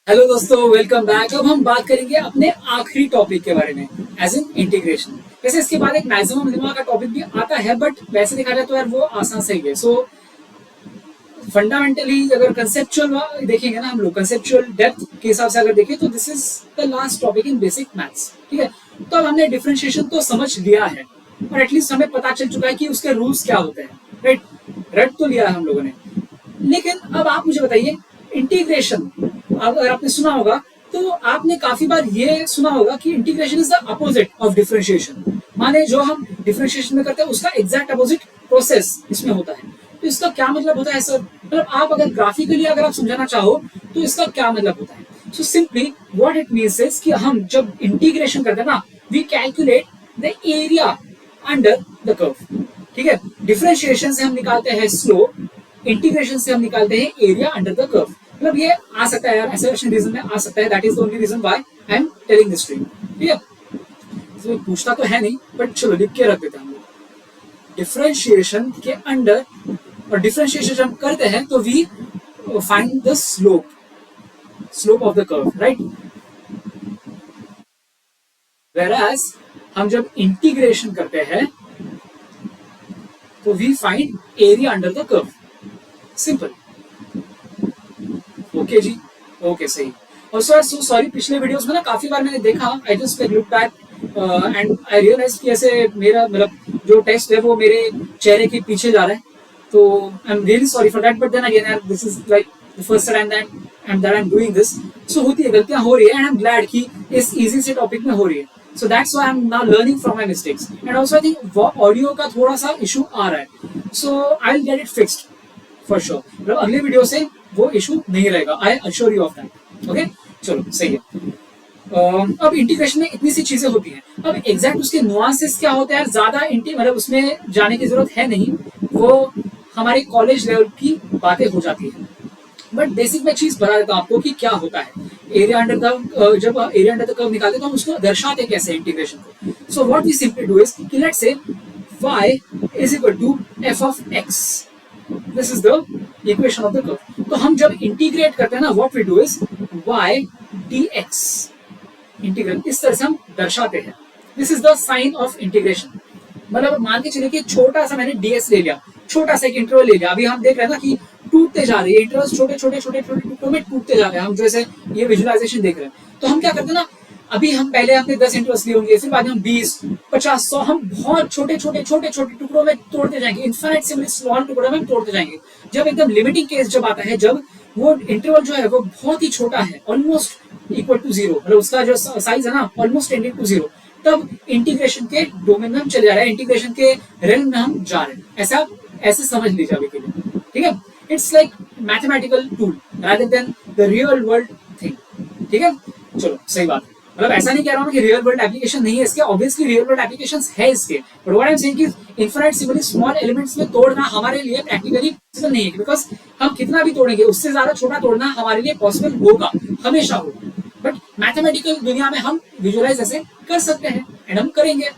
Hello दोस्तों, welcome back. अब हम बात करेंगे अपने आखिरी टॉपिक के बारे में, एज इन इंटीग्रेशन। वैसे इसके बाद एक मैक्सिमम मिनिमम का टॉपिक भी आता है, बट वैसे देखा जाए तो यार वो आसान सही है। सो फंडामेंटली अगर कंसेप्चुअल देखेंगे ना, हम लोग कंसेप्चुअल डेप्थ के हिसाब से अगर देखें तो this is the last topic in basic maths. ठीक है, तो अब हमने डिफरेंशिएशन तो समझ लिया है और एटलीस्ट हमें पता चल चुका है कि उसके रूल्स क्या होते हैं। राइट, रट तो लिया है हम लोगों ने। लेकिन अब आप मुझे बताइए, इंटीग्रेशन अगर आपने सुना होगा तो आपने काफी बार ये सुना होगा कि integration is the opposite of differentiation. माने जो हम डिफरेंशिएशन में करते हैं उसका एग्जैक्ट अपोजिट प्रोसेस इसमें होता है। तो इसका क्या मतलब होता है सर? मतलब आप अगर ग्राफिकली अगर आप समझाना चाहो तो इसका क्या मतलब होता है? So simply what it means is कि हम जब इंटीग्रेशन करते हैं ना, we calculate the area under the curve. ठीक है, डिफरेंशिएशन से हम निकालते हैं स्लोप, इंटीग्रेशन से हम निकालते हैं एरिया अंडर द कर्व। मतलब ये आ सकता है यार, ऐसे रीजन में आ सकता है। That is the only reason why I am telling this to you. ठीक है, तो पूछता तो है नहीं, बट चलो लिख के रख देते हैं हम लोग। डिफरेंशिएशन के अंडर, और डिफरेंशिएशन जब हम करते हैं तो we find the slope of the curve, right. Whereas हम जब इंटीग्रेशन करते हैं तो we find area under the curve. Simple. Okay जी, ओके सही। और सर सो सॉरी, पिछले वीडियोस में ना काफी बार मैंने देखा, I just look back and I realize कि ऐसे मेरा मतलब जो टेक्स्ट है वो मेरे चेहरे के पीछे जा रहा है। तो I am really sorry for that, but then again यार this is like the first time that I am doing this. So होती है, गलतियां हो रही है, एंड आई एम ग्लैड कि इस इजी से टॉपिक में हो रही है। So that's why I am now learning from my mistakes. And also I think audio का थोड़ा सा इशू आ रहा है, so I will get it fixed for sure. मतलब अगले वीडियो से वो इशू नहीं रहेगा, I assure you of that. Okay, चलो सही है। अब इंटीग्रेशन में इतनी सी चीजें होती हैं। अब एग्जैक्ट उसके नुआंसेस क्या होते हैं, ज्यादा मतलब उसमें जाने की जरूरत है नहीं, वो हमारे कॉलेज लेवल की बातें हो जाती है। बट बेसिक में चीज बता देता हूँ आपको कि क्या होता है। एरिया अंडर द जब एरिया अंडर द कर्व निकालते तो हम उसको दर्शाते कैसे इंटीग्रेशन को। So what we simply do is कि let's say y is equal to f of x। This is the equation of the curve. तो हम जब इंटीग्रेट करते हैं ना, what we do is y dx integral, इस तरह से हम दर्शाते हैं। This is the sign of integration. मतलब मान के चलिए कि छोटा सा मैंने ds ले लिया, छोटा सा एक इंटरवल ले लिया। अभी हम देख रहे हैं ना कि टूटते जा रहे हैं इंटरवल्स, छोटे छोटे छोटे छोटे टुकड़ों में टूटते जा रहे हैं। हम जैसे ये विजुअलाइजेशन देख रहे हैं, तो हम क्या करते हैं ना, अभी हम पहले हमने 10 इंटरवल्स लिए होंगे, फिर बाद में हम 20, 50, 100, हम बहुत छोटे छोटे छोटे छोटे टुकड़ों में तोड़ते जाएंगे। इनफाइनाइट स्मॉल टुकड़ों में तोड़ते जाएंगे। जब एकदम लिमिटिंग केस जब आता है, जब वो इंटरवल जो है वो बहुत ही छोटा है, ऑलमोस्ट इक्वल टू जीरो, मतलब उसका जो साइज है ना ऑलमोस्ट टेंडिंग टू जीरो, तब इंटीग्रेशन के डोमेन में हम चले जा रहे हैं, इंटीग्रेशन के रेलम में हम जा रहे हैं। ऐसा ऐसे समझ लीजिए अभी के लिए। ठीक है, it's like mathematical tool rather than the real world thing. ठीक है, चलो सही बात है। मतलब ऐसा नहीं कह रहा हूं कि रियल वर्ल्ड एप्लीकेशन नहीं है इसके, ऑब्वियसली रियल वर्ल्ड एप्लीकेशंस है इसके, but what I am saying is infinite simply small elements में तोड़ना हमारे लिए प्रैक्टिकली पॉसिबल नहीं है, बिकॉज हम कितना भी तोड़ेंगे उससे ज्यादा छोटा तोड़ना हमारे लिए पॉसिबल होगा, हमेशा होगा। बट मैथमेटिकल दुनिया में हम विजुअलाइज ऐसे कर सकते हैं, एंड हम करेंगे।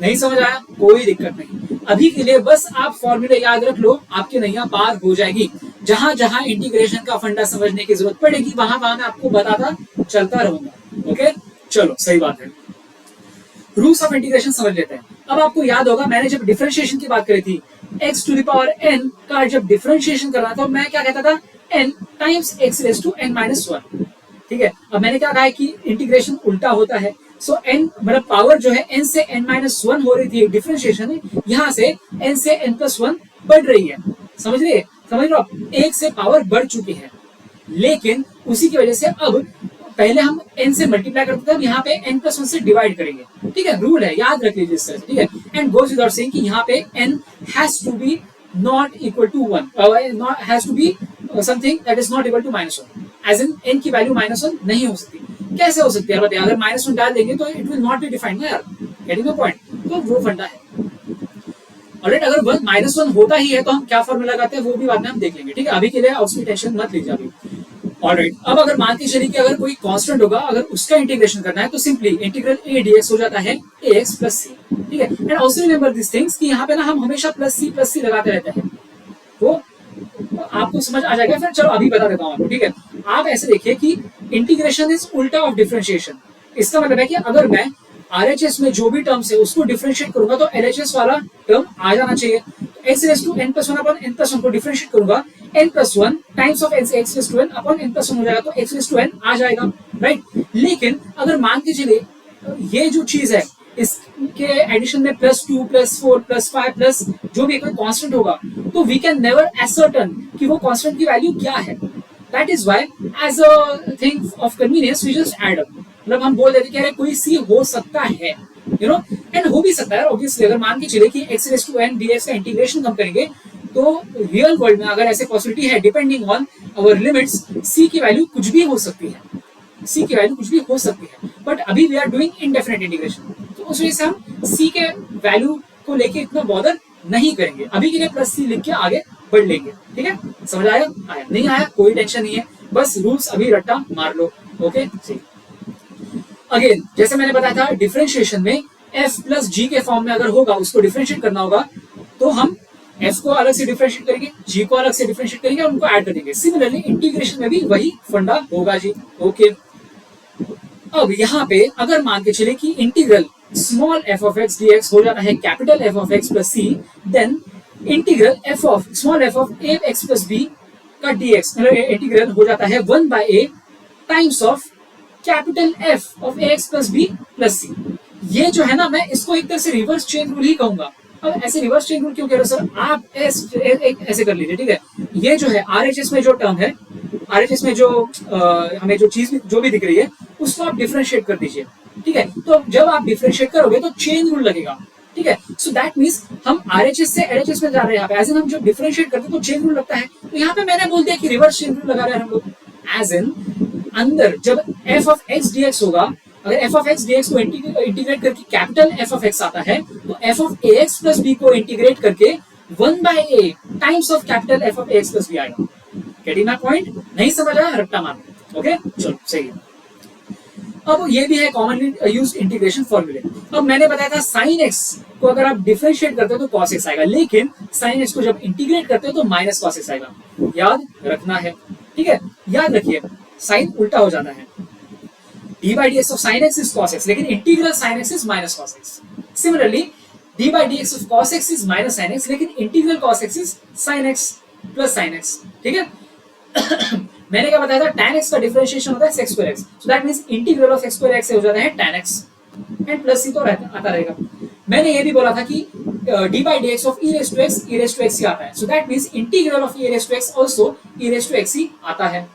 नहीं समझ आया, कोई दिक्कत नहीं। अभी के लिए बस आप फॉर्मूले याद रख लो, आपकी नैया पार हो जाएगी। जहां जहां इंटीग्रेशन का फंडा समझने की जरूरत पड़ेगी, वहां वहां मैं आपको बताता चलता रहूंगा। ओके, चलो सही बात है। रूल्स ऑफ इंटीग्रेशन समझ लेते हैं। अब आपको याद होगा मैंने जब डिफरेंशिएशन की बात करी थी, x to the power n का जब डिफरेंशिएशन कर रहा था, मैं क्या कहता था, n times x raise to n minus 1। ठीक है, अब मैंने क्या कहा है कि इंटीग्रेशन उल्टा होता है। सो n मतलब पावर जो है n से n माइनस 1 हो रही थी डिफरेंशिएशन में, यहां से n से n प्लस 1 बढ़ रही है। समझ रही है, समझ रहे हो? एक से पावर बढ़ चुकी है, लेकिन उसी की वजह से अब पहले हम n से मल्टीप्लाई करते थे, अब यहाँ पे n प्लस 1 से डिवाइड करेंगे। ठीक है, रूल है, याद रख लीजिए इस तरह से। ठीक है, एंड गोज विदाउट सेइंग कि यहाँ पे n has to be not equal to 1, has to be something that is not equal to minus 1, as in n की वैल्यू माइनस 1 नहीं हो सकती। कैसे हो सकती है बताइए? अगर माइनस 1 डाल देंगे तो it will not be defined ना यार, गेटिंग द पॉइंट? तो वो फंडा है। ऑलराइट, अगर माइनस 1 होता ही है तो हम क्या फॉर्मूला लगाते हैं वो भी बाद में हम देख लेंगे। ठीक है, अभी के लिए उसकी टेंशन मत लीजिए अभी। ऑलराइट, अब अगर मान के चलिए कि अगर कोई कांस्टेंट होगा, अगर उसका इंटीग्रेशन करना है तो सिंपली इंटीग्रल a dx हो जाता है ax प्लस c। ठीक है, and also remember this things कि यहाँ पे ना हम हमेशा प्लस सी लगाते रहते हैं, वो आपको समझ आ जाएगा। फिर चलो अभी बता देता हूँ आपको। ठीक है, आप ऐसे देखिए कि इंटीग्रेशन इज उल्टा ऑफ डिफरेंशिएशन। इसका मतलब है कि अगर मैं आरएचएस में जो भी टर्म्स है उसको डिफरेंशिएट करूंगा तो एलएचएस वाला टर्म आ जाना चाहिए। X raise to N plus one upon N plus one को डिफरेंशिएट करूंगा, N plus one times of x raise to N upon N plus one हो जाएगा, तो एक्स रेस टू एन आ जाएगा, राइट। लेकिन अगर मान के चलिए ये जो चीज है इसके एडिशन में plus two plus four plus five plus जो भी कोई कांस्टेंट होगा, तो वी कैन नेवर एसर्टन कि वो कांस्टेंट की वैल्यू क्या है। That is why as a thing of convenience we just add up, मतलब हम बोल देते हैं कोई सी हो सकता है, यू नो, एंड हो भी सकता है ऑब्वियसली। अगर मान के चले कि x raise to N dx का इंटीग्रेशन हम करेंगे तो रियल वर्ल्ड में अगर ऐसे पॉसिबिलिटी है, डिपेंडिंग ऑन आवर लिमिट्स, सी की वैल्यू कुछ भी हो सकती है, सी की वैल्यू कुछ भी हो सकती है। बट अभी we are doing indefinite integration, तो उस वजह से हम सी के वैल्यू को लेके इतना बॉदर नहीं करेंगे, अभी के लिए प्लस सी लिख के आगे बढ़ लेंगे। ठीक है, समझ आया? आया नहीं आया कोई टेंशन नहीं है, बस रूल्स अभी रट्टा मार लो। ओके, अगेन जैसे मैंने बताया था डिफरेंशिएशन में f प्लस g के फॉर्म में अगर होगा, उसको डिफरेंशिएट करना होगा, तो हम f को अलग से डिफरेंशिएट करेंगे, g को अलग से डिफरेंशिएट करेंगे और उनको ऐड कर देंगे। सिमिलरली इंटीग्रेशन में भी वही फंडा होगा जी। ओके, अब यहाँ पे अगर मान के चले कि integral small f of x dx हो जाता है capital F of x plus c, then integral f of small f of a x plus b का dx इंटीग्रल हो जाता है 1 by a times of capital F of ax plus b plus c। ये जो है ना, मैं इसको एक तरह से रिवर्स चेन रूल ही कहूंगा। अब ऐसे रिवर्स चेन रूल क्यों कह रहे हो सर आप? ऐसे कर लीजिए, ठीक है। ये जो है आरएचएस में जो टर्म है, आरएचएस में जो हमें जो चीज जो भी दिख रही है उसको आप डिफरेंशिएट कर दीजिए, ठीक है। तो जब आप डिफरेंशिएट करोगे तो चेन रूल लगेगा, ठीक है। सो दैट मींस हम आरएचएस से एलएचएस में जा रहे हैं। यहाँ पे एज इन हम जब डिफरेंशिएट करते हैं तो चेन रूल लगता है, तो यहाँ पे मैंने बोल दिया कि रिवर्स चेन रूल लगा रहे हैं हम लोग। एज इन अंदर जब f ऑफ x dx होगा, अगर f ऑफ x dx को इंटीग्रेट करके कैपिटल F ऑफ x आता है, तो f of ax plus b को इंटीग्रेट करके 1 by a times of capital F of ax plus b आएगा। Getting my point? नहीं समझ आया? रट्टा मार। ओके, चलो सही है। अब ये भी है कॉमनली यूज्ड इंटीग्रेशन फॉर्मूले। अब मैंने बताया था साइन x को अगर आप डिफरेंशिएट करते हो तो cos x आएगा, लेकिन साइन x को जब इंटीग्रेट करते हो तो माइनस cos x आएगा। याद रखना है, ठीक है। याद रखिए साइन उल्टा हो जाता है, d by dx of sin x is cos x, लेकिन integral sin x is minus cos x। Similarly d by dx of cos x is minus sin x, लेकिन integral cos x is sin x plus sin x, ठीक है। मैंने क्या बताया था, tan x का differentiation होता है sec square x, so that means integral of sec square x हो जाता है tan x and plus c तो आता रहेगा। मैंने ये भी बोला था कि d by dx of e raised to x ही आता है, so that means integral of e raised to x also e raised to x ही आता है।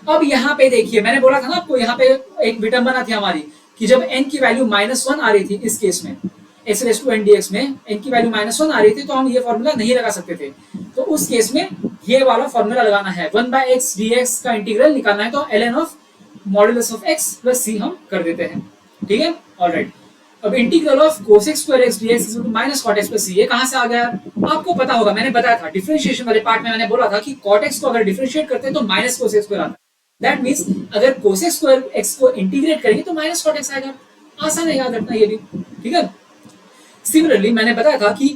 अब यहाँ पे देखिए, मैंने बोला था ना आपको, यहाँ पे एक विडंबना थी हमारी कि जब n की वैल्यू -1 आ रही थी, इस केस में x raise to n dx में n की वैल्यू -1 आ रही थी, तो हम ये फॉर्मूला नहीं लगा सकते थे। तो उस केस में ये वाला फॉर्मूला लगाना है, 1 by x dx का इंटीग्रल निकालना है, तो ln of modulus of x plus c हम कर देते हैं, ठीक है। ऑलराइट, अब integral of cos x square x dx is minus cot x plus c, ये कहां से आ गया? आपको पता होगा, मैंने बताया था डिफरेंशिएशन वाले पार्ट में, मैंने बोला था कि cot x को अगर डिफरेंशिएट करते हैं तो माइनस cos x स्क्वायर आता है। दैट मींस अगर cos x स्क्वायर x को इंटीग्रेट करेंगे तो माइनस cot x आएगा। आसान है याद रखना ये भी, ठीक है। सिमिलरली मैंने बताया था कि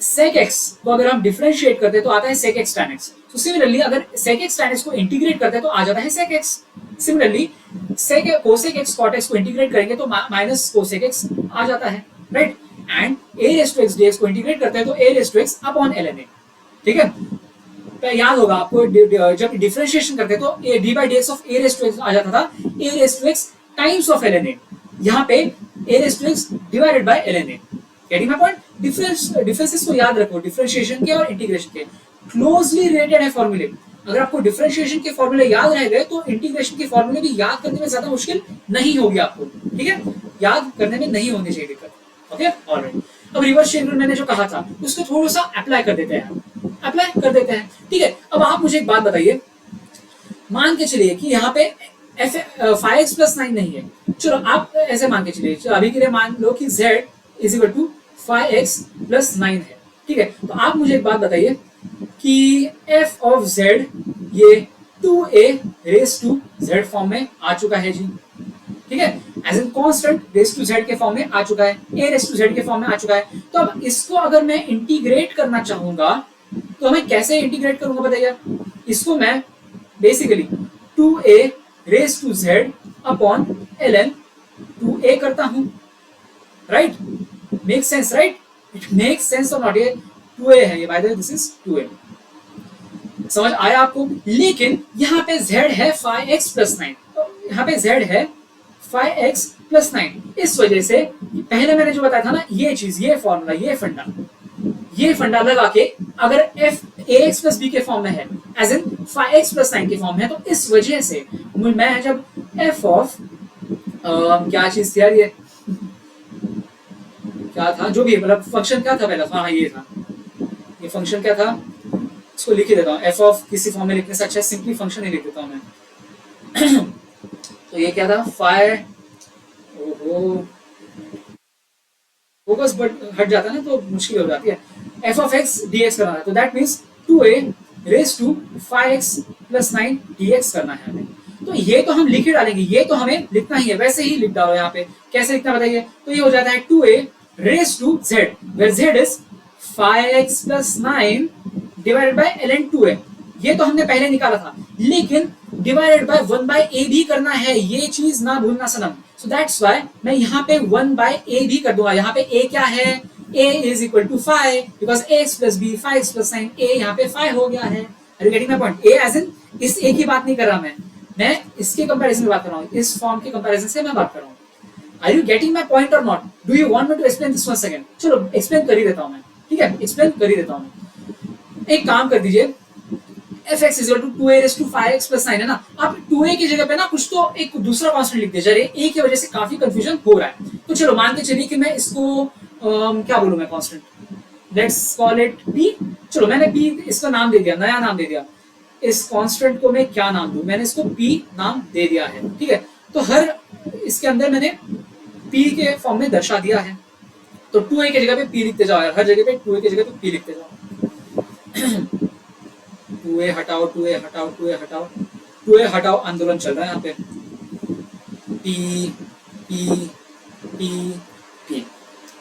sec x को अगर हम डिफरेंशिएट करते हैं तो आता है sec x tan x। तो सिमिलरली अगर sec x tan x को इंटीग्रेट करते हैं तो आ जाता है sec x। Similarly cosec x cot x को इंटीग्रेट करेंगे तो माइनस cosec x आ जाता है, right. And a raised to x dx को इंटीग्रेट करते हैं तो a raised to x upon ln a, ठीक है। याद होगा आपको, जब डिफरेंशिएशन करते तो d by dx of a raised to x आ जाता था a raised to x times of ln a, यहाँ पे a raised to x divided by ln a। Getting my point? Differences को याद रखो, डिफरेंशिएशन के और इंटीग्रेशन के क्लोजली रिलेटेड है फॉर्मूले। अगर आपको डिफरेंशिएशन के फॉर्मूले याद रह गए तो इंटीग्रेशन के फॉर्मूले भी याद करने में ज्यादा मुश्किल नहीं होगी आपको, ठीक है। याद करने में नहीं होनी चाहिए दिक्कत, ओके। ऑलराइट, अब रिवर्स चेन रूल मैंने जो कहा था उसको थोड़ा सा अप्लाई कर देते हैं, ठीक है। अब आप मुझे एक बात बताइए, मान के चलिए कि यहाँ पे फाइव प्लस 9 नहीं है, चलो आप ऐसे मान के चलिए, अभी के लिए मान लो कि z is equal to 5x plus 9 है, ठीक है। तो आप मुझे एक बात बताइए कि f ऑफ z ये 2a raise to z form में आ चुका है जी, ठीक है। As in constant raise to z के फॉर्म में आ चुका है, a रेज टू z के फॉर्म में आ चुका है। तो अब इसको अगर मैं इंटीग्रेट करना चाहूंगा तो मैं कैसे इंटीग्रेट करूंगा बताइए? इसको मैं basically 2a raise to Z upon ln 2a करता हूं, right? Make sense, right? It makes sense और नॉट? ये 2a है, ये by the way this is 2a। समझ आया आपको? लेकिन यहाँ पे z है 5x प्लस 9, यहाँ पे z है 5x प्लस 9। इस वजह से पहले मैंने जो बताया था ना, ये चीज, ये फॉर्मूला, ये फंडा लगा के अगर f ax प्लस b के फॉर्म में है, एज इन 5x प्लस 9 के फॉर्म में है, तो इस वजह से मैं जब f ऑफ क्या चीज थी यार, ये क्या था, जो भी मतलब फंक्शन क्या था पहला, हाँ ये था, ये फंक्शन क्या था, इसको लिख ही देता हूँ। एफ ऑफ किसी फॉर्म में लिखने से अच्छा सिंपली फंक्शन ही लिख देता हूँ मैं। तो ये क्या था, फाइव, ओहो फोकस बट हट जाता है ना तो मुश्किल हो जाती है। F of x D x करना है, तो that means 2a raise to 5x plus 9 dx करना है हमें। तो ये तो हम लिख ही डालेंगे, ये तो हमें लिखना ही है, वैसे ही लिख डालो यहाँ पे। कैसे लिखना बताइए? तो ये हो जाता है 2a raise to z, where z is 5x plus 9 divided by ln 2a। ये तो हमने पहले निकाला था, लेकिन डिवाइडेड बाय 1 बाय a भी करना है, ये चीज ना भूलना सनम। सो दैट्स व्हाई मैं यहाँ पे 1 बाय a भी कर दूंगा। यहाँ पे a क्या है? a is equal to 5 because ax plus b 5x plus 9, a यहाँ पे 5 हो गया है। Are you getting my point? a as in इस a की बात नहीं कर रहा मैं इसके कंपैरिजन में बात कर रहा हूँ, इस फॉर्म के कंपैरिजन से मैं बात कर रहा हूँ। Are you getting my point or not? Do you want me to explain this once again? चलो एक्सप्लेन कर ही देता हूँ मैं, ठीक है, एक्सप्लेन कर ही देता हूँ मैं। एक काम कर दीजिए, fx is equal to 2a raise to 5x plus 9 है ना, आप 2a की जगह पे ना कुछ तो एक दूसरा कांस्टेंट लिख दीजिए। a की वजह से काफी कंफ्यूजन हो रहा है, तो चलो मान के चलिए कि मैं इसको क्या बोलूं मैं, constant, let's call it p। चलो मैंने p इसका नाम दे दिया, नया नाम दे दिया। इस कांस्टेंट को मैं क्या नाम दूं? मैंने इसको p नाम दे दिया है, ठीक है। तो हर इसके अंदर मैंने p के फॉर्म में दर्शा दिया है, तो 2a की जगह पे p लिखते जाओ यार, हर जगह पे 2a की जगह पे p लिखते जाओ। 2a हटाओ, 2a हटाओ, 2a हटाओ, 2a हटाओ, आंदोलन चल रहा है यहाँ पे। p p p p,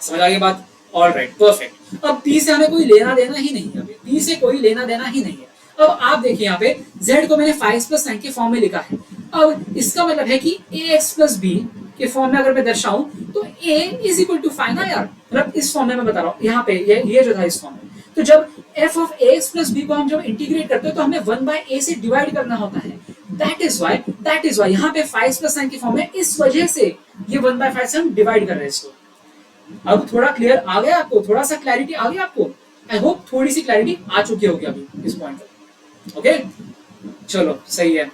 समझ आ गई बात? All right, perfect. अब p से हमें कोई लेना देना ही नहीं है, अभी p से कोई लेना देना ही नहीं है। अब आप देखिए यहाँ पे z को मैंने 5 प्लस 9 के फॉर्म में लिखा है। अब इसका मतलब है कि ax प्लस b के फॉर्म में अगर मैं दर्शाऊं तो a इज इक्वल टू 5 ना यार, मतलब इस फॉर्म में मैं बता रहा हूँ, यहाँ पे ये जो था इस फॉर्म में। तो जब f of ax plus b को हम जब इंटीग्रेट करते हैं तो हमें 1 बाय a से डिवाइड करना होता है। दैट इज वाई यहाँ पे 5 प्लस 9 की फॉर्म में, इस वजह से ये 1 बाय 5 से हम डिवाइड कर रहे हैं इसको। अब थोड़ा क्लियर आ गया आपको? थोड़ा सा क्लैरिटी आ गया आपको? आई होप थोड़ी सी क्लैरिटी आ चुकी होगी अभी इस पॉइंट पर। ओके चलो सही है।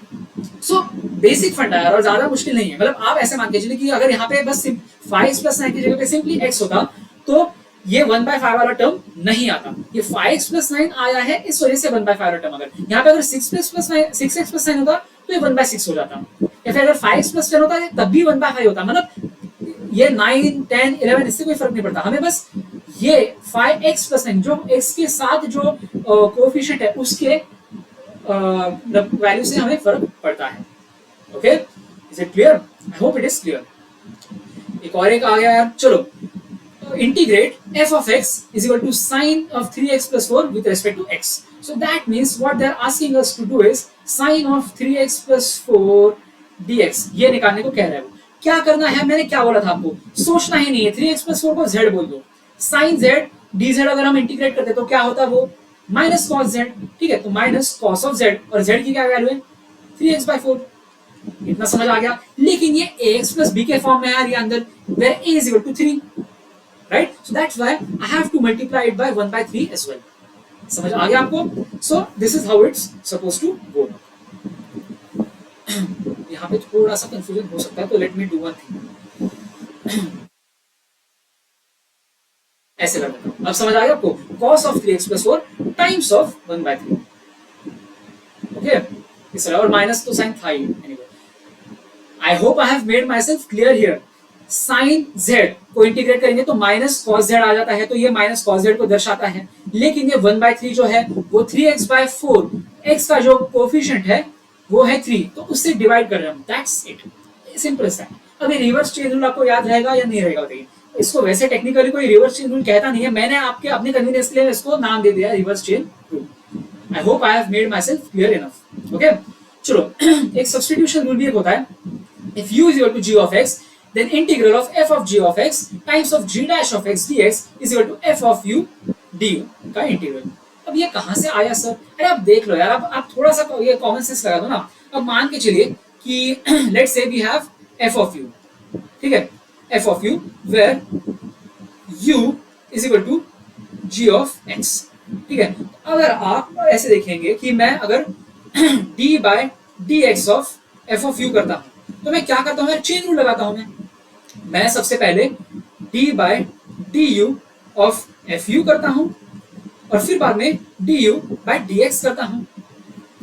सो बेसिक फंडा है और ज्यादा मुश्किल नहीं है। मतलब आप ऐसे मान के चलिए कि अगर यहाँ पे बस 5 प्लस 9 की जगह पे सिंपली x होता तो ये 1 बाय 5 वाला टर्म नहीं आता। ये 5x प्लस 9 आया है, इस वजह से 1 बाय 5 वाला टर्म। अगर यहाँ पे अगर 6x प्लस 9 होता तो ये 1 बाय 6 हो जाता, या फिर अगर 5x प्लस 10 होता तब भी 1 बाय 5 होता। मतलब ये 9, 10, 11 इससे कोई फर्क नहीं पड़ता, हमें बस ये 5x प्लस 9 जो x के साथ जो कोएफिशिएंट है उसके वैल्यू से हमें फर्क पड़ता है। Okay, is it clear? I hope it is clear. एक और एक आ गया यार, चलो integrate f of x is equal to sine of 3x plus 4 with respect to x. So that means what they are asking us to do is sine of 3x plus 4 dx ये निकालने को कह रहे हैं वो। क्या करना है, मैंने क्या बोला था आपको, सोचना ही नहीं है। 3x plus 4 को z बोल दो, sin z dz अगर हम इंटीग्रेट करते तो क्या होता वो माइनस cos z, ठीक है। तो माइनस cos of z, और z की क्या वैल्यू है 3x by 4। इतना समझ आ गया। लेकिन ये ax plus b के फॉर्म में यार, ये अंदर where a is equal to 3, right? So that's why I have to multiply it by 1 by 3 as well. समझ आ गया आपको? So this is how it's supposed to go. यहाँ पे थोड़ा सा कंफ्यूजन हो सकता है, तो let me do one thing. ऐसे कर देता हूँ। अब समझ आ गया आपको? Cos of 3x plus 4 times of 1 by 3. Okay? इस तरह, और माइनस तो साइन था ही anyway. I hope I have made myself clear here. Sign z को इंटीग्रेट करेंगे तो माइनस कॉस z आ जाता है, तो ये माइनस कॉस z को दर्शाता है। लेकिन ये 1 by 3 जो है वो 3x by 4, x का जो कोएफिशिएंट है वो है 3, तो उससे डिवाइड कर रहे हैं हम। That's it, simple as that. अभी रिवर्स चेन रूल आपको याद रहेगा या नहीं रहेगा बताइए? इसको वैसे टेक्निकली कोई रिवर्स चेन रूल कहता नहीं है, मैंने आपके अपने कन्वीनियंस के लिए इसको नाम दे दिया reverse chain rule. I hope I have made my self clear enough. Okay चलो एक सब्स्टिट्यूशन रूल भी एक होता है, if u is equal to g of x then integral of f of g of x times of g dash of x dx is equal to f of u du का integral. अब ये कहां से आया sir? अरे आप देख लो यार, आप थोड़ा सा ये कॉमन सेंस लगा दो ना। अब मान के चलिए कि लेट्स से we have f of u, ठीक है, f of u where u is equal to g of x, ठीक है। अगर आप ऐसे देखेंगे कि मैं अगर d by dx of f of u करता हूं तो मैं क्या करता हूं, चेन रूल लगाता हूं। मैं सबसे पहले d by du of fu करता हूं और फिर बाद में du by dx करता हूं।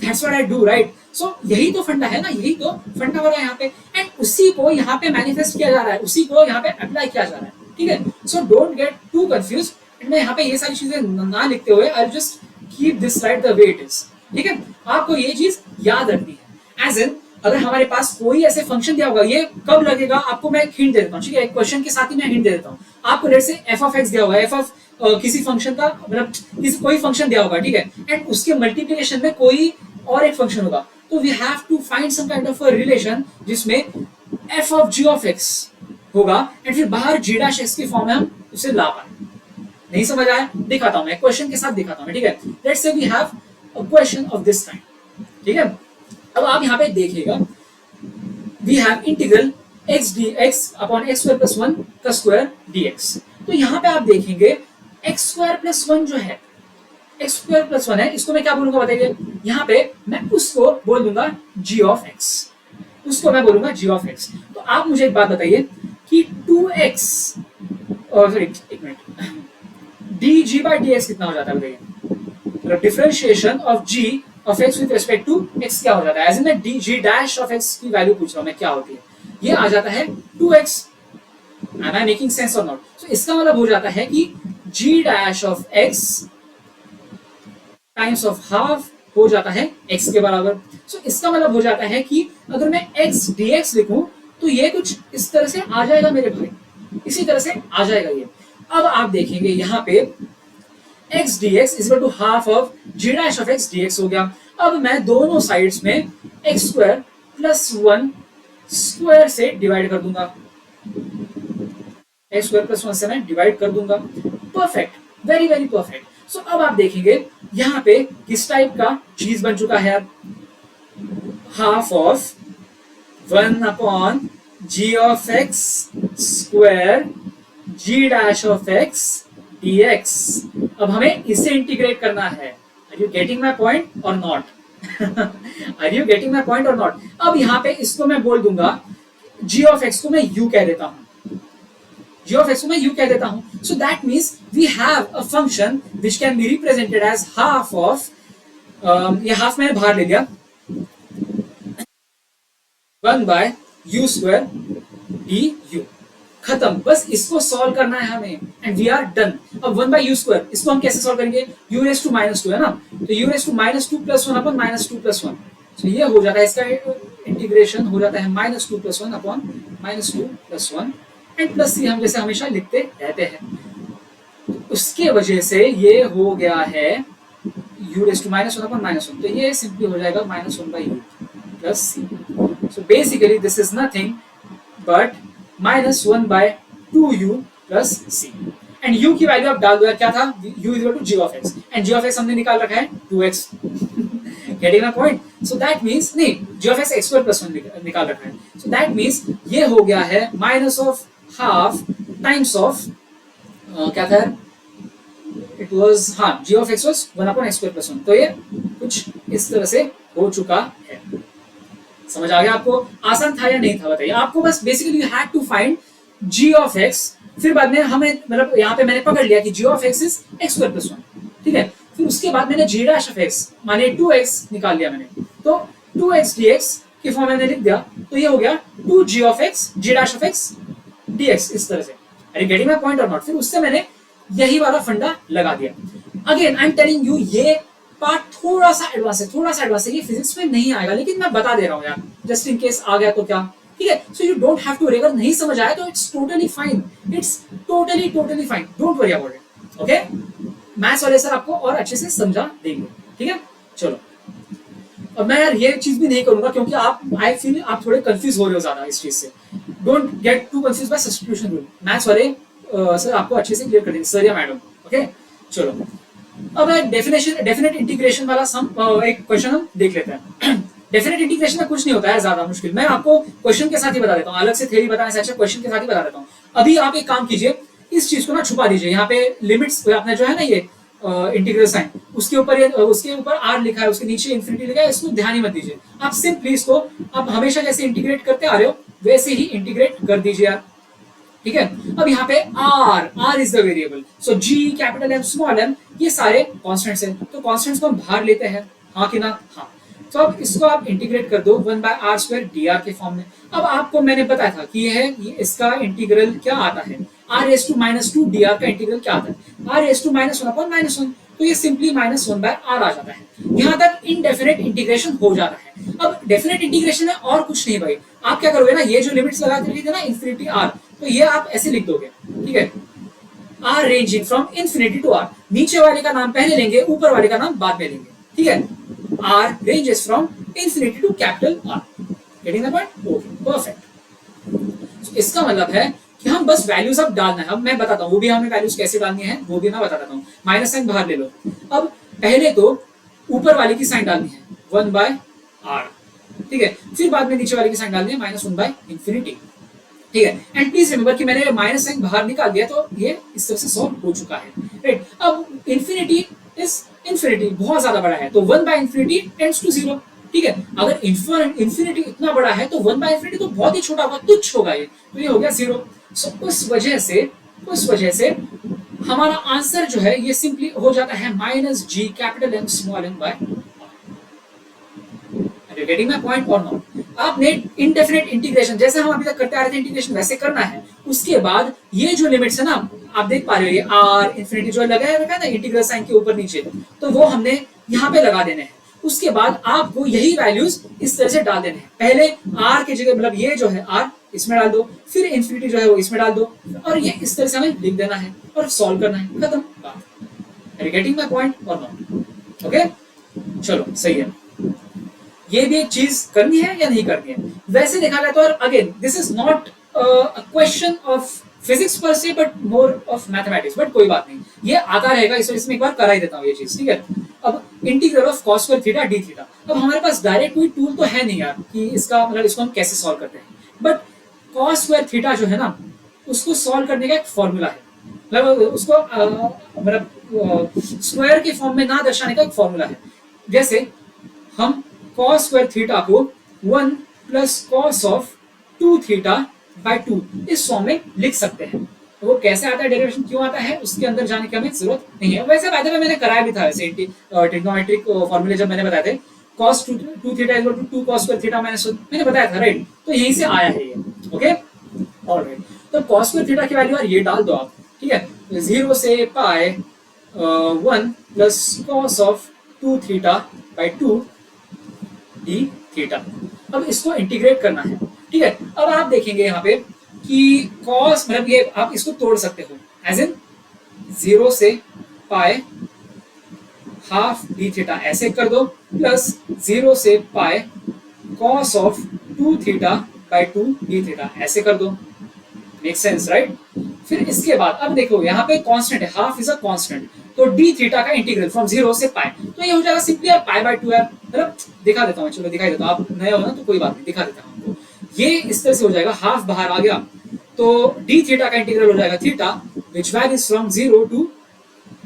That's what I do, right? So यही तो फंडा है ना, यही तो फंडा हो रहा है यहाँ पे, एंड उसी को यहाँ पे मैनिफेस्ट किया जा रहा है, उसी को यहाँ पे अप्लाई किया जा रहा है, ठीक है। So don't get to confuse, मैं यहाँ पे ये सारी चीजें ना लिखते हुए I just keep this right the way it is, ठीक है। आपको ये चीज याद रखनी है। एज इन अगर हमारे पास कोई ऐसे फंक्शन दिया होगा, ये कब लगेगा आपको मैं हिंट दे देता हूँ, ठीक है। एक क्वेश्चन के साथ ही मैं हिंट दे देता हूँ आपको। Let's say F of x दिया होगा, एफ ऑफ किसी फंक्शन का मतलब किसी कोई फंक्शन दिया होगा, ठीक है, एंड उसके मल्टीप्लिकेशन में कोई और एक फंक्शन होगा, तो we have to find some kind of a relation जिसमें f of g of x होगा एंड फिर बाहर जी डैश एक्स की फॉर्म में हम उसे ला पाए। नहीं समझ आया? दिखाता हूं मैं, क्वेश्चन के साथ दिखाता हूं मैं, ठीक है। Let's say we have a question of this kind, ठीक है। अब आप यहाँ पे देखिएगा, we have integral x dx upon x square plus 1 का स्क्वायर dx। तो यहाँ पे आप देखेंगे x स्क्वायर प्लस 1 जो है, x स्क्वायर प्लस 1 है, इसको मैं क्या बोलूंगा बताइए? यहाँ पे मैं उसको बोल दूंगा g ऑफ x, उसको मैं बोलूंगा g ऑफ x। तो आप मुझे एक बात बताइए कि 2x सॉरी एक मिनट, dg by dx कितना हो जाता है बताइए? मतलब differentiation of g of x with respect to x क्या हो जाता है? एज इन मैं g डैश ऑफ x की वैल्यू पूछ रहा हूं मैं, क्या होती है? ये आ जाता है 2x। Am I making sense or not? So इसका मतलब हो जाता है कि g dash of x times of half हो जाता है x के बराबर। सो इसका मतलब हो जाता है कि अगर मैं x dx लिखूं तो ये कुछ इस तरह से आ जाएगा मेरे भाई, इसी तरह से आ जाएगा ये। अब आप देखेंगे यहाँ पे x dx is equal to half of g dash of x dx हो गया। अब मैं दोनों साइड्स में x स्क्वायर प्लस 1 स्क्वायर से डिवाइड कर दूंगा, x स्क्वायर प्लस 1 से मैं डिवाइड कर दूंगा। Perfect, very very perfect. So अब आप देखेंगे यहाँ पे किस टाइप का चीज बन चुका है अब, half of 1 upon g of x square g dash of x dx। अब हमें इसे इंटीग्रेट करना है। Are you getting my point or not? Are you getting my point or not? अब यहाँ पे इसको मैं बोल दूंगा, g ऑफ x को मैं u कह देता हूं, g of x को मैं u कह देता हूं। So that means we have a function which can be represented as half of ये हाफ मैंने बाहर ले लिया, 1 by u square du। खत्म, बस इसको सॉल्व करना है हमें एंड वी आर डन। अब 1 by u square इसको हम कैसे सॉल्व करेंगे? u raised to -2 है ना, तो u raised to -2 plus 1 upon -2 plus 1। So ये हो जाता है, इसका इंटीग्रेशन हो जाता है -2 plus 1 upon -2 plus 1 and plus सी हम जैसे हमेशा लिखते रहते हैं। उसके वजह से ये हो गया है u raised to -1 upon -1, तो ये सिंपली हो जाएगा -1 by u plus c। So basically this is nothing but -1 by 2u plus c। And u की वैल्यू आप डाल दो, क्या था? u is equal to g of x and g of x हमने निकाल रखा है 2x। Getting my point? So that means नहीं, g of x x square plus 1 निकाल रखा है। So that means ये हो गया है minus of half times of क्या था? It was हाँ g of x was 1 upon x square plus 1। तो ये कुछ इस तरह से हो चुका है। समझ आ गया आपको? आसान था या नहीं था बताइए? आपको बस basically you had to find g of x, फिर बाद में हमें मतलब यहाँ पे मैंने पकड़ लिया कि g of x is x square plus 1, ठीक है। फिर उसके बाद मैंने g dash of x माने 2x निकाल लिया मैंने, तो 2x dx की फॉर्म मैंने लिख दिया, तो ये हो गया 2g of x g dash of x dx इस तरह से। अरे getting my point or not? फिर उससे मैंने यही वाला फंडा लगा दिया। Again I am telling you, ये पार्ट थोड़ा सा एडवांस है, थोड़ा सा एडवांस है, ये फिजिक्स में नहीं आएगा, लेकिन मैं बता दे रहा हूँ यार, जस्ट इन केस आ गया तो क्या, ठीक है। So you don't have to worry, अगर नहीं समझ आया तो it's totally fine, it's totally fine, don't worry about it, okay. Maths वाले सर आपको और अच्छे से समझा देंगे, ठीक है। चलो और मैं यार ये चीज भी नहीं करूंगा क्योंकि आप आई फील आप थोड़े कंफ्यूज हो रहे हो ज्यादा इस चीज से। Don't get to confuse bye substitution rule. Maths वाले सर आपको अच्छे से क्लियर कर देंगे, सर या मैडम। ओके चलो, अब एक डेफिनेट इंटीग्रेशन वाला सम एक क्वेश्चन हम देख लेते हैं। डेफिनेट इंटीग्रेशन में कुछ नहीं होता है ज्यादा मुश्किल, मैं आपको क्वेश्चन के साथ ही बता देता हूँ, अलग से थ्योरी बताने से अच्छा क्वेश्चन के साथ ही बता देता हूँ। अभी आप एक काम कीजिए, इस चीज को ना छुपा दीजिए, यहाँ पे लिमिट्स आपने जो है ना ये इंटीग्रल साइन, उसके ऊपर आर लिखा है, उसके नीचे इन्फिनिटी लिखा है, इसको ध्यान ही मत दीजिए। आप सिंपली इसको आप हमेशा जैसे इंटीग्रेट करते आ रहे हो वैसे ही इंटीग्रेट कर दीजिए यार, ठीक है। अब यहाँ पे are is the variable, so G capital M small M ये सारे कॉन्स्टेंट्स हैं, तो कॉन्स्टेंट्स को हम बाहर लेते हैं, हाँ कि ना, हाँ। तो अब इसको आप इंटीग्रेट कर दो 1/r² dr के फॉर्म में। अब आपको मैंने बताया था कि ये इसका इंटीग्रल क्या आता है, r⁻² dr का इंटीग्रल क्या आता है, r⁻1/-1, तो ये सिंपली -1/r आ जाता है। यहाँ तक इनडेफिनेट इंटीग्रेशन हो जाता है। अब डेफिनेट इंटीग्रेशन में और कुछ नहीं भाई, आप क्या करोगे ना, ये जो लिमिट्स लगा के थे ना इन्फिनिटी r, तो ये आप ऐसे लिख दोगे, ठीक है, r ranging from infinity to r, नीचे वाले का नाम पहले लेंगे, ऊपर वाले का नाम बाद में लेंगे, ठीक है। r ranges from infinity to capital R. Getting the point? Okay, perfect. So, इसका मतलब है कि हम बस वैल्यूज अब डालना है। अब मैं बताता हूँ वो भी हमें वैल्यूज कैसे डालनी है, वो भी मैं बता देता हूँ। माइनस साइन बाहर ले लो। अब पहले तो ऊपर वाले की साइन डालनी है 1/r, ठीक है, फिर बाद में नीचे वाले की साइन डालनी है -1/∞, ठीक है। एंड प्लीज रिमेंबर कि मैंने माइनस साइन बाहर निकाल दिया तो ये इस तरह से सॉल्व हो चुका है, राइट। अब इन्फिनिटी इज इन्फिनिटी बहुत ज्यादा बड़ा है, तो 1/∞ टेंड्स टू 0, ठीक है। अगर इन्फिनिटी इतना बड़ा है तो 1/∞ तो बहुत ही छोटा होगा, तुच्छ होगा ये, तो ये हो गया 0। सो उस वजह से हमारा आंसर जो है ये सिंपली हो जाता है -g capital M small m bye. Are you getting my point or not? आपने इनडेफिनेट इंटीग्रेशन जैसे हम अभी तक करते आ रहे थे इंटीग्रेशन वैसे करना है। उसके बाद ये जो लिमिट्स है ना, आप देख पा रहे हो ये r इन्फिनिटी जो लगाया रखा है ना इंटीग्रल साइन के ऊपर नीचे, तो वो हमने यहाँ पे लगा देने हैं। उसके बाद आपको यही वैल्यूज इस तरह से डाल देने हैं। पहले r की जगह मतलब ये जो है r इसमें डाल दो, फिर इन्फिनिटी जो है वो इसमें डाल दो, और ये इस तरह से हमें लिख देना है और सॉल्व करना है, खत्म बात। Are you getting my point or not? Okay? चलो सही है। ये भी एक चीज करनी है या नहीं करनी है, वैसे देखा जाए तो। और again this is not a question of physics पर से but more of mathematics, but कोई बात नहीं, ये आता रहेगा, इसमें एक बार करा ही देता हूँ ये चीज, ठीक है। अब integral of cos square theta d theta, अब हमारे पास डायरेक्ट कोई टूल तो है नहीं यार कि इसका मतलब इसको हम कैसे सॉल्व करते हैं, बट cos स्क्वायर थीटा जो है ना उसको सॉल्व करने का एक फॉर्मूला है, मतलब उसको मतलब स्क्वायर के फॉर्म में ना दर्शाने का एक फॉर्मूला है। जैसे हम cos स्क्वायर थीटा को 1 + cos ऑफ 2 थीटा बाय 2 इस फॉर्म में लिख सकते हैं। तो वो कैसे आता है, डेरिवेशन क्यों आता है, उसके अंदर जाने की हमें जरूरत नहीं है। वैसे बाय द वे मैंने कराया भी था वैसे ट्रिग्नोमेट्रिक फॉर्मूले जब मैंने बताए थे, cos 2 theta = 2 cos square theta minus 1 मैंने बताया था, राइट। तो यहीं से आया है ये, ओके ऑलराइट। तो cos स्क्वायर थीटा की वैल्यू यार ये डाल दो आप, ठीक है, 0 से पाई 1 + cos of 2 theta by 2 d theta. अब इसको इंटीग्रेट करना है, ठीक है। अब आप देखेंगे यहाँ पे कि cos मतलब ये आप इसको तोड़ सकते हो, एज इन 0 से पाई हाफ d थीटा ऐसे कर दो, प्लस 0 से पाई cos of 2 theta by 2 d theta ऐसे कर दो। Make sense, right. फिर इसके बाद अब देखो यहाँ पे कांस्टेंट है, हाफ इज अ कांस्टेंट, तो d थीटा का इंटीग्रल फ्रॉम 0 से पाई, तो ये हो जाएगा सिंपली यार π/2 यार, मतलब दिखा देता हूँ, चलो दिखाई देता हूँ, आप नए हो ना तो कोई बात नहीं, दिखा देता हूँ आपको। ये इस तरह से हो जाएगा, हाफ बाहर आ गया, तो d थीटा का इंटीग्रल हो जाएगा theta which values from 0 to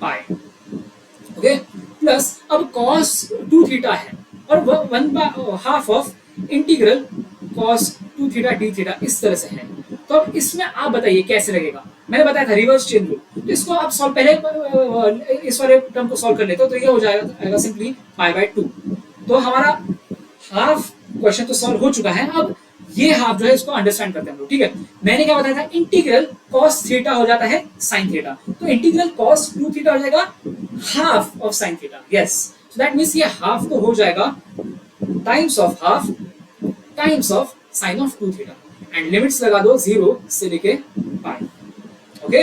pi, okay. Plus अब cos 2 थीटा है और 1/2 of integral cos 2 theta d theta इस तरह से है। तो अब इसमें आप बताइए कैसे लगेगा, मैंने बताया था रिवर्स चेन रूल, तो इसको आप सॉल्व पहले इस वाले टर्म को सॉल्व कर लेते हो, तो ये हो जाएगा सिंपली π/2। तो हमारा हाफ क्वेश्चन तो सॉल्व हो चुका है। अब ये हाफ जो है इसको अंडरस्टैंड करते हैं हम लोग, ठीक है। मैंने क्या बताया था, इंटीग्रल cos थीटा हो जाता है sin थीटा, तो इंटीग्रल cos 2 थीटा हो जाएगा half of sin theta, yes. So that means ये हाफ तो हो जाएगा times of half times of sin of 2 theta, and limits लगा दो 0 से लेके पाई, ओके।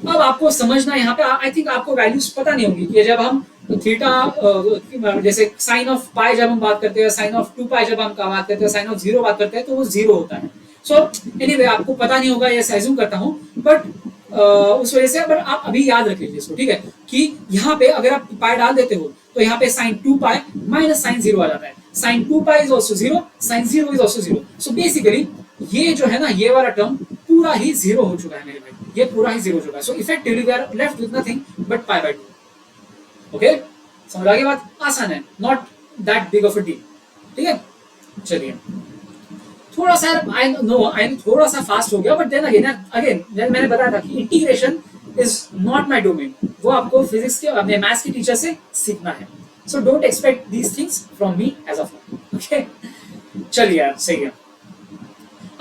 अब आपको समझना यहाँ पे, आई थिंक आपको वैल्यूज पता नहीं होंगी कि जब हम थीटा जैसे साइन ऑफ पाई जब हम बात करते हैं, साइन ऑफ 2 पाई जब हम बात करते हैं, साइन ऑफ 0 बात करते हैं, तो वो 0 होता है। सो एनीवे आपको पता नहीं होगा, ये एज्यूम करता हूं, बट उस वजह से, बट आप अभी याद रख लीजिए इसको, ठीक है, कि यहाँ पे अगर आप पाई डाल देते हो तो यहाँ पे साइन 2 पाई माइनस साइन 0 आ जाता है। Sign 2 pi is also 0, sign 0 is also 0। So basically ये जो है ना, ये वाला टर्म पूरा ही 0 हो चुका है मेरे भाई, ये पूरा ही 0 हो चुका है। सो effectively we are left with nothing but pi by 2। Okay, समझ आ गई बात? आसान है, not that big of a deal. ठीक है, चलिए थोड़ा सा आई थोड़ा सा फास्ट हो गया, बट देन अगेन मैंने बताया था कि integration is not my domain, वो आपको फिजिक्स के अपने मैथ्स के टीचर से सीखना है। So don't expect these things from me as of now. Okay, चलिए यार, सही है।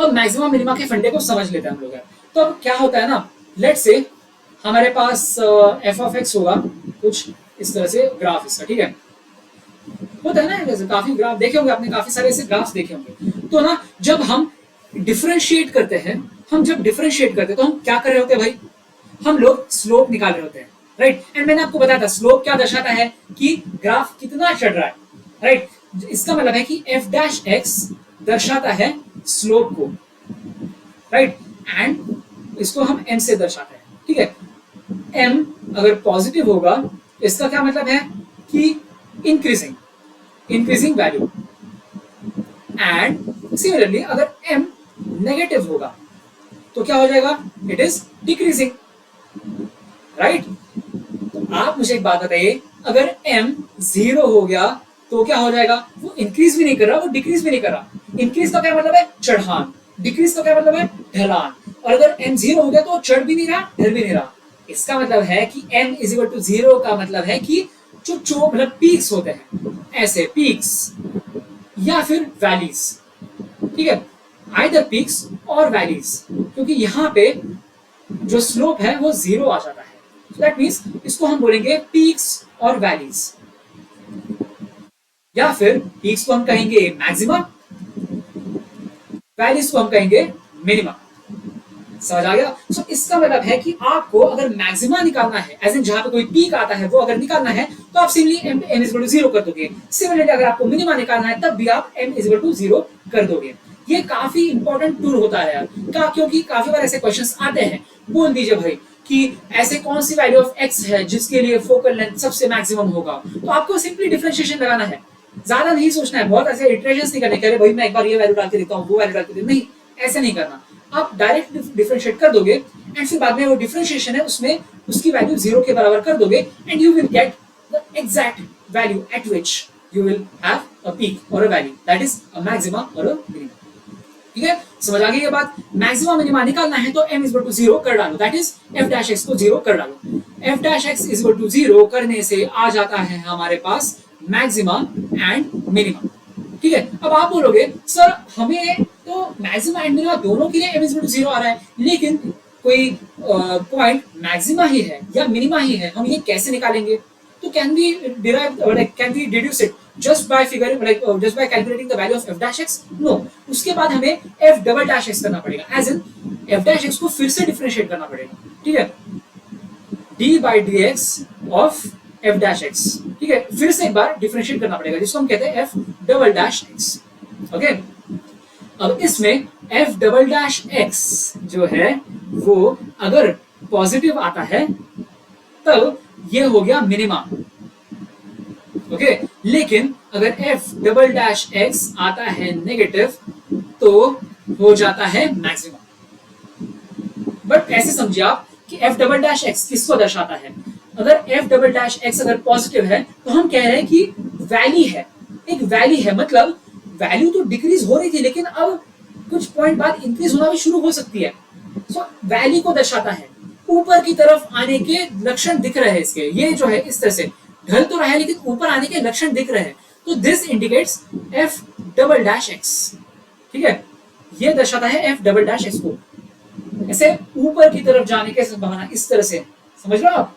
अब मैक्सिमम मिनिमा के फंडे को समझ लेते हैं हम लोग। तो अब क्या होता है ना, लेट्स से हमारे पास एफ ऑफ एक्स होगा कुछ इस तरह से, ग्राफ इसका, ठीक है, होता है ना, जैसे काफी ग्राफ देखे होंगे आपने, काफी सारे ऐसे ग्राफ्स देखे होंगे। तो ना जब हम डिफरेंशिएट करते हैं, तो हम क्या कर रहे होते हैं भाई, हम लोग स्लोप निकाल रहे होते हैं, राइट। एंड मैंने आपको बताया था स्लोप क्या दर्शाता है, कि ग्राफ कितना चढ़ रहा है, राइट। इसका मतलब है कि एफ डैश एक्स दर्शाता है स्लोप को, राइट, एंड इसको हम एम से दर्शाते हैं, ठीक है। एम अगर पॉजिटिव होगा इसका क्या मतलब है कि इंक्रीजिंग वैल्यू, एंड सिमिलरली अगर एम नेगेटिव होगा तो क्या हो जाएगा, इट इज डिक्रीजिंग, राइट। तो आप मुझे एक बात बताइए, अगर एम 0 हो गया तो क्या हो जाएगा, वो इंक्रीज भी नहीं कर रहा, वो डिक्रीज भी नहीं कर रहा। इंक्रीज का क्या मतलब है, चढ़ान, डिक्रीज का क्या मतलब है, ढलान। और अगर m 0 हो गया तो चढ़ भी नहीं रहा, ढल भी नहीं रहा। इसका मतलब है कि m = 0 का मतलब है कि जो मतलब पीक्स होते हैं, ऐसे पीक्स या फिर वैलीज, ठीक है, आइदर पीक्स और वैलीज, क्योंकि यहाँ पे जो स्लोप है वो 0 आ जाता है। दैट मीन्स इसको हम बोलेंगे पीक्स और वैलीज, या फिर पीक्स को हम कहेंगे मैक्सिमा, वैल्यूज को हम कहेंगे मिनिमा। समझ आ गया? सो इसका मतलब है कि आपको अगर मैक्सिमा निकालना है, एज इन जहां पे कोई पीक आता है वो अगर निकालना है, तो आप सिंपली m = 0 कर दोगे। सिमिलरली अगर आपको मिनिमा निकालना है तब भी आप m = 0 कर दोगे। ये काफी इंपॉर्टेंट टूल होता है यार, क्योंकि काफी बार ऐसे क्वेश्चंस आते हैं, बोल दीजिए भाई कि ऐसे कौन सी वैल्यू ऑफ x है जिसके लिए फोकल लेंथ सबसे मैक्सिमम होगा, तो आपको सिंपली डिफरेंशिएशन लगाना है, ज्यादा नहीं सोचना है, बहुत ऐसे इटरेशंस नहीं करने के, भाई मैं एक बार ये वैल्यू डाल के देखता हूं, वो वैल्यू डाल के देखता हूं, नहीं, ऐसे नहीं करना। आप डायरेक्ट डिफरेंशिएट कर दोगे एंड फिर बाद में वो डिफरेंशिएशन है उसमें उसकी वैल्यू 0 के बराबर कर दोगे and you will get the exact value at which you will have a peak or a value, that is a maxima or a minima. ठीक है, समझ आ गई ये बात? मैक्सिमा मिनिमा निकालना है तो m = 0 कर डालो, दैट इज f' को 0 कर डालो। f' = 0 करने से आ जाता है हमारे पास मैक्सिमा एंड मिनिमा। ठीक है, अब आप बोलोगे सर हमें तो मैक्सिमा एंड मिनिमा दोनों के लिए m = 0 आ रहा है, लेकिन कोई पॉइंट मैक्सिमा ही है या मिनिमा ही है, हम ये कैसे निकालेंगे? तो can we deduce it just by figuring just by calculating the value of f'(x)? No, उसके बाद हमें f'(x) करना पड़ेगा, as in f'(x) को फिर से डिफरेंशिएट करना पड़ेगा। ठीक है, d/dx of f'(x), ठीक है, फिर से एक बार डिफरेंशिएट करना पड़ेगा, जिसको हम कहते हैं f'(x). ओके, अब इसमें f'(x) जो है वो अगर पॉजिटिव आता है तब ये हो गया मिनिमा। ओके, लेकिन अगर f'(x) आता है नेगेटिव तो हो जाता है मैक्सिमम। बट ऐसे समझिए आप कि f'(x) किसको दर्शाता है? अगर f'(x) अगर पॉजिटिव है तो हम कह रहे हैं कि वैली है, एक वैली है, मतलब वैल्यू तो डिक्रीज हो रही थी लेकिन अब कुछ पॉइंट बाद इंक्रीज होना भी शुरू हो सकती है। सो वैली को दर्शाता है, ऊपर की तरफ आने के लक्षण दिख रहे हैं इसके, ये जो है इस तरह से ढल तो रहा है लेकिन ऊपर आने के लक्षण दिख रहे हैं, तो दिस इंडिकेट्स f'(x). ठीक है, ये दर्शाता है f'(x) को, ऐसे ऊपर की तरफ जाने के संभावना, इस तरह से, समझ रहे हो आप?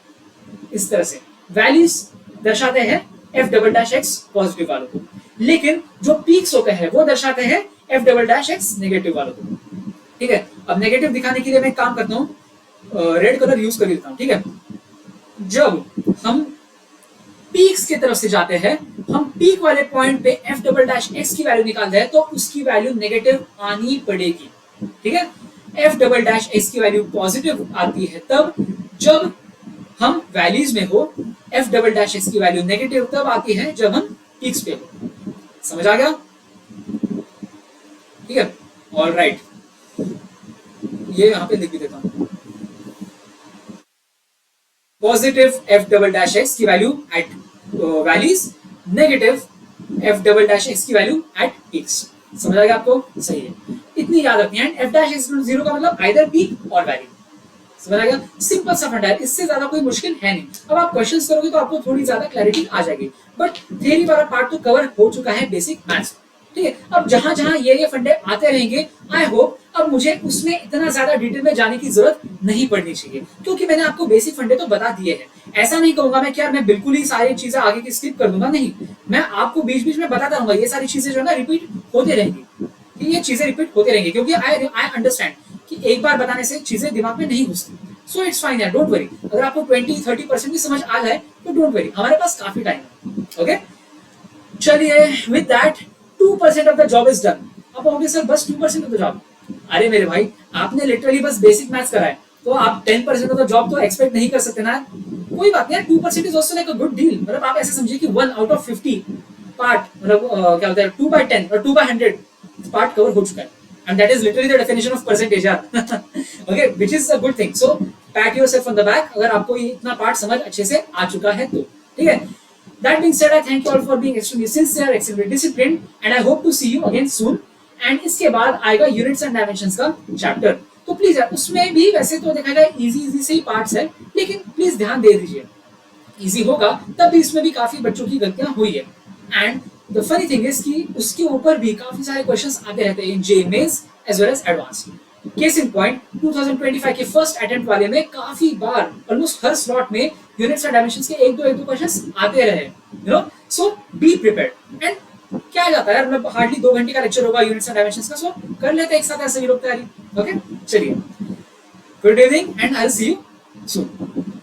इस तरह से वैल्यूज दर्शाते हैं f'(x) पॉजिटिव वालों को, लेकिन जो पीक्स होते हैं वो दर्शाते हैं f'(x) नेगेटिव वालों को। ठीक है, अब नेगेटिव दिखाने के लिए मैं काम करता हूँ, रेड कलर यूज कर लेता हूँ। ठीक है, जब हम पीक्स की तरफ से जाते हैं, हम पीक वाले पॉइंट पे एफ डबल डैश एक्स की वैल्यू निकालते हैं तो उसकी वैल्यू नेगेटिव आनी पड़ेगी, ठीक है। एफ डबल डैश एक्स की वैल्यू पॉजिटिव आती है तब जब हम वैल्यूज में हो, एफ डबल डैश एक्स की वैल्यू नेगेटिव तब आती है जब हम पीक्स पे हो। समझ आ गया? ठीक है, ऑल राइट, ये यहां पे लिख भी देता हूं। Positive f double dash x की value at values, negative f double dash x की वैल्यू एट पीक्स। समझ आ गया आपको? सही है, इतनी याद रखनी है। एफ डैश एक्स जीरो का मतलब आइदर पीक और वैल्यू। समझ आ गया? सिंपल सा फंडा है, इससे ज्यादा कोई मुश्किल है नहीं। अब आप क्वेश्चंस करोगे तो आपको थोड़ी ज्यादा क्लैरिटी आ जाएगी, बट थ्योरी वाला पार्ट तो कवर हो चुका है बेसिक मैथ्स, ठीक है। अब जहां जहां ये फंडे आते रहेंगे, आई होप अब मुझे उसमें इतना ज्यादा डिटेल में जाने की जरूरत नहीं पड़नी चाहिए, क्योंकि मैंने आपको बेसिक फंडे तो बता दिए हैं। ऐसा नहीं कहूंगा मैं कि यार मैं बिल्कुल ही सारी चीजें आगे की स्किप कर दूंगा, नहीं, मैं आपको बीच बीच में बताता रहूंगा। ये सारी चीजें जो है ना रिपीट होते रहेंगी, ये चीजें रिपीट होते रहेंगी, क्योंकि आई अंडरस्टैंड कि एक बार बताने से चीजें दिमाग में नहीं घुसती। सो इट्स फाइन यार, डोंट वरी। अगर आपको 20-30% भी समझ आ जाए तो डोंट वरी, हमारे पास काफी टाइम है। ओके, चलिए, with that 2% of the job is done. अब होंगे सर बस 2% ऑफ द जॉब। अरे मेरे भाई, आपने लिटरली बस बेसिक मैथ्स करा है, तो आप 10% ऑफ द जॉब तो एक्सपेक्ट नहीं कर सकते ना। कोई बात नहीं, 2% is also like a good deal. मतलब आप ऐसे समझिए कि 1 आउट ऑफ 50 पार्ट, मतलब क्या होता है, 2/10 और 2/100 पार्ट कवर हो चुका है, and that is literally the definition of percentage यार। okay, which is a good thing, so pat yourself on the back अगर आपको ये इतना पार्ट समझ अच्छे से आ चुका है तो, ठीक है। That being said, I thank you all for being extremely sincere, extremely disciplined, and I hope to see you again soon. And इसके बाद आएगा यूनिट्स एंड डायमेंशंस का चैप्टर, तो प्लीज यार उसमें भी वैसे तो देखा जाए इजी से ही पार्ट्स है, लेकिन प्लीज ध्यान दे दीजिए, इजी होगा तब भी इसमें भी काफी बच्चों की गलतियां हुई है। And the funny thing is कि उसके ऊपर भी काफी सारे क्वेश्चंस आते रहते हैं in JEE Mains as well as advance. Case in point 2025 के फर्स्ट अटेम्प्ट वाले में काफी बार ऑलमोस्ट हर स्लॉट में यूनिट्स एंड डायमेंशंस के एक दो क्वेश्चंस आते रहे, you know, so be prepared. And क्या जाता है यार, मतलब हार्डली 2 घंटे का लेक्चर होगा यूनिट्स एंड डायमेंशंस का, सो कर लेते हैं एक साथ ऐसे भी लोग तैयारी। ओके, चलिए, good evening and I will see you soon.